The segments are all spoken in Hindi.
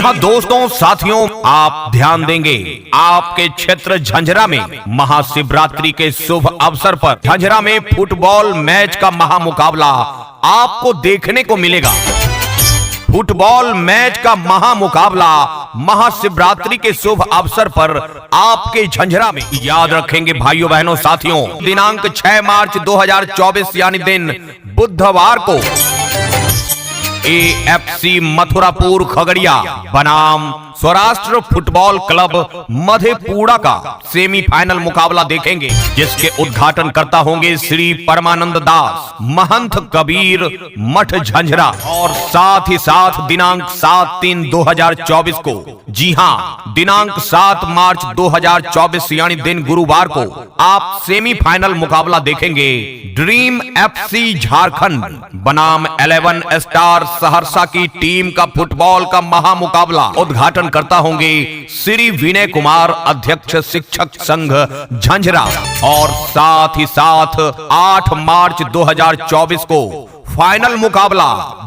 हाँ दोस्तों साथियों, आप ध्यान देंगे आपके क्षेत्र झंझरा में महाशिवरात्रि के शुभ अवसर पर झंझरा में फुटबॉल मैच का महामुकाबला आपको देखने को मिलेगा। फुटबॉल मैच का महामुकाबला महाशिवरात्रि के शुभ अवसर पर आपके झंझरा में। याद रखेंगे भाइयों बहनों साथियों, दिनांक 6 मार्च 2024 यानी दिन बुधवार को AFC मथुरापुर खगड़िया बनाम स्वराष्ट्र फुटबॉल क्लब मधेपुरा का सेमीफाइनल मुकाबला देखेंगे, जिसके उद्घाटन करता होंगे श्री परमानंद दास महंत कबीर मठ झंझरा। और साथ ही साथ दिनांक 7/3/2024 को, जी हां दिनांक 7 मार्च 2024 यानी दिन गुरुवार को आप सेमीफाइनल मुकाबला देखेंगे ड्रीम FC झारखंड बनाम 11 स्टार सहरसा की टीम का फुटबॉल का महामुकाबला। उद्घाटन करता होंगे श्री विनय कुमार अध्यक्ष शिक्षक संघ झंझरा। और साथ ही साथ 8 मार्च 2024 को फाइनल मुकाबला,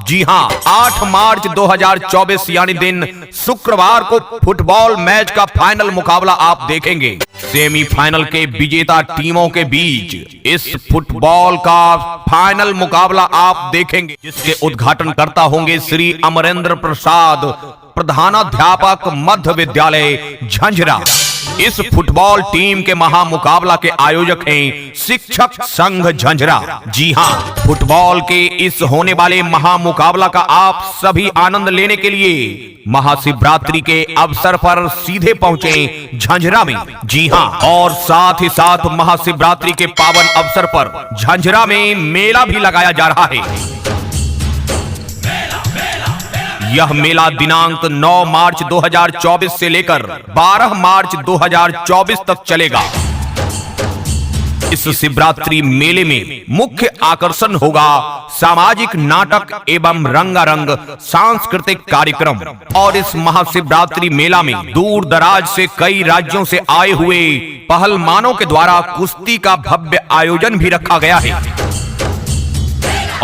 जी हां 8 मार्च 2024 यानी दिन शुक्रवार को फुटबॉल मैच का फाइनल मुकाबला आप देखेंगे। सेमीफाइनल के विजेता टीमों के बीच इस फुटबॉल का फाइनल मुकाबला आप देखेंगे, जिसके उद्घाटन करता होंगे श्री अमरेंद्र प्रसाद प्रधानाध्यापक मध्य विद्यालय झंझरा। इस फुटबॉल टीम के महामुकाबला के आयोजक हैं शिक्षक संघ झंझरा। जी हां, फुटबॉल के इस होने वाले महामुकाबला का आप सभी आनंद लेने के लिए महाशिवरात्रि के अवसर पर सीधे पहुंचे झंझरा में। जी हां, और साथ ही साथ महाशिवरात्रि के पावन अवसर पर झंझरा में मेला भी लगाया जा रहा है। यह मेला दिनांक 9 मार्च 2024 से लेकर 12 मार्च 2024 तक चलेगा। इस शिवरात्रि मेले में मुख्य आकर्षण होगा सामाजिक नाटक एवं रंगारंग सांस्कृतिक कार्यक्रम। और इस महाशिवरात्रि मेला में दूर दराज से कई राज्यों से आए हुए पहलवानों के द्वारा कुश्ती का भव्य आयोजन भी रखा गया है।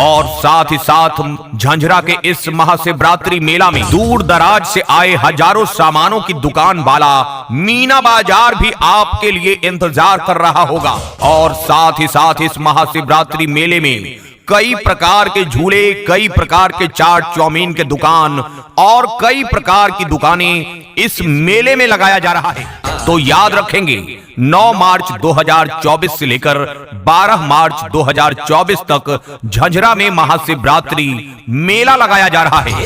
और साथ ही साथ झंझरा के इस महाशिवरात्रि मेला में दूर दराज से आए हजारों सामानों की दुकान वाला मीना बाजार भी आपके लिए इंतजार कर रहा होगा। और साथ ही साथ इस महाशिवरात्रि मेले में कई प्रकार के झूले, कई प्रकार के चाट चौमीन के दुकान और कई प्रकार की दुकानें इस मेले में लगाया जा रहा है। तो याद रखेंगे 9 मार्च 2024 से लेकर 12 मार्च 2024 तक झंझरा में महाशिवरात्रि मेला लगाया जा रहा है।